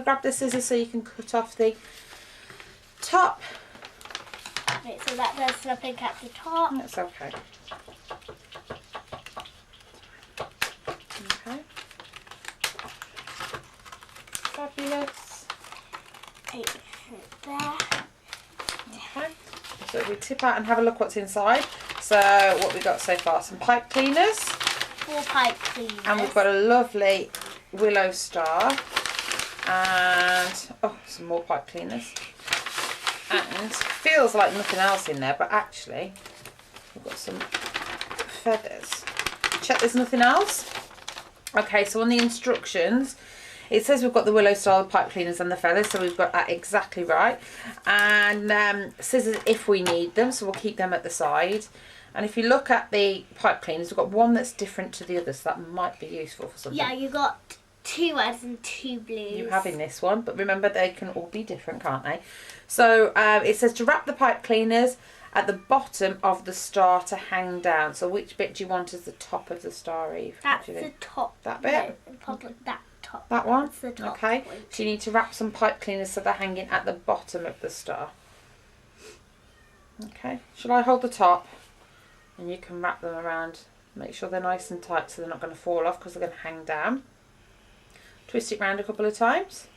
grab the scissors so you can cut off the top. Wait, so that there's nothing at the top. That's okay. Okay. Fabulous. Take it there. Okay. So we tip out and have a look what's inside. So what we got so far, some pipe cleaners. 4 pipe cleaners. And we've got a lovely Willow star. And oh, some more pipe cleaners. And feels like nothing else in there, but actually we've got some feathers. Check there's nothing else. Okay, so on the instructions it says we've got the Willow star, the pipe cleaners and the feathers, so we've got that exactly right. And scissors if we need them, so we'll keep them at the side. And if you look at the pipe cleaners, we've got one that's different to the others, so that might be useful for something. Yeah, you got 2 reds and 2 blues. You have in this one, but remember they can all be different, can't they? So it says to wrap the pipe cleaners at the bottom of the star to hang down. So which bit do you want as the top of the star, Eve? That's the top. That bit? No, probably that top. That one? That's the top. Okay. Point. So you need to wrap some pipe cleaners so they're hanging at the bottom of the star. Okay. Shall I hold the top? And you can wrap them around. Make sure they're nice and tight so they're not going to fall off because they're going to hang down. Twist it round a couple of times.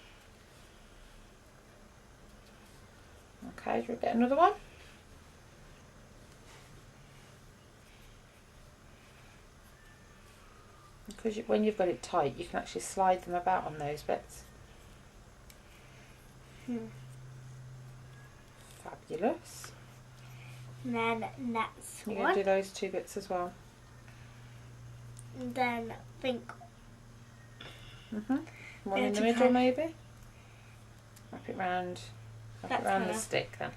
Okay, do we get another one? Because when you've got it tight, you can actually slide them about on those bits. Fabulous. And then next You're one. going to do those 2 bits as well. And then think. One in the middle maybe. Wrap it round. Wrap it round the stick then.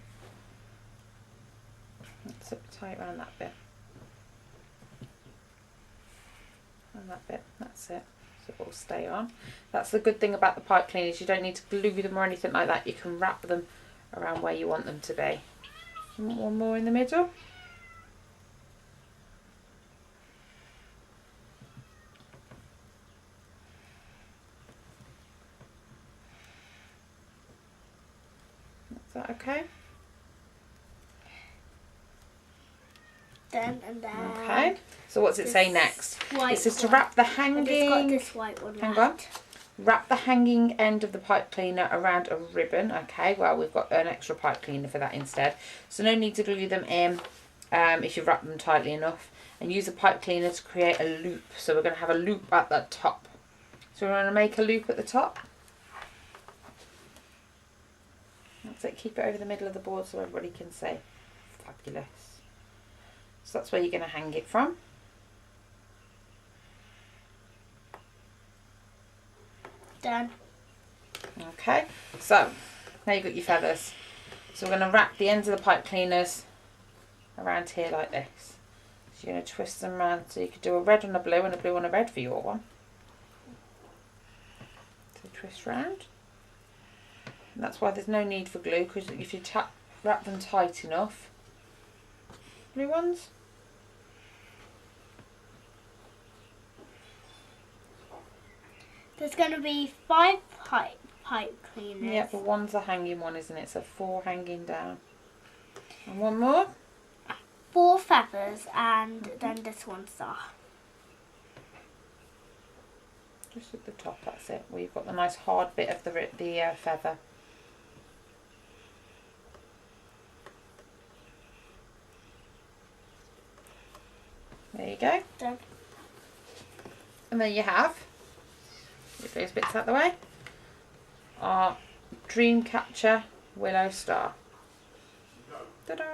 Let's tie it round that bit. And that bit, that's it. So it will stay on. That's the good thing about the pipe cleaners. You don't need to glue them or anything like that. You can wrap them around where you want them to be. One more in the middle. Is that okay? Then and then. Okay. So what's it say next? It says to one. wrap the hanging. It's got this white one. Hang on. Wrap the hanging end of the pipe cleaner around a ribbon. Okay, well we've got an extra pipe cleaner for that instead. So no need to glue them in if you've wrapped them tightly enough. And use a pipe cleaner to create a loop. So we're going to have a loop at the top. So we're going to make a loop at the top. That's it. Keep it over the middle of the board so everybody can see. Fabulous. So that's where you're going to hang it from. Done. Okay, so now you've got your feathers. So we're going to wrap the ends of the pipe cleaners around here like this. So you're going to twist them around so you could do a red and a blue and a blue and a red for your one. So twist round. And that's why there's no need for glue, because if you wrap them tight enough. Blue ones. There's going to be 5 pipe cleaners. Yeah, but one's a hanging one, isn't it? So 4 hanging down. And one more. 4 feathers and then this one star. Just at the top, that's it. Where you've got the nice hard bit of the feather. There you go. Done. And there you have, get those bits out of the way, our Dreamcatcher Willow star. Ta-da!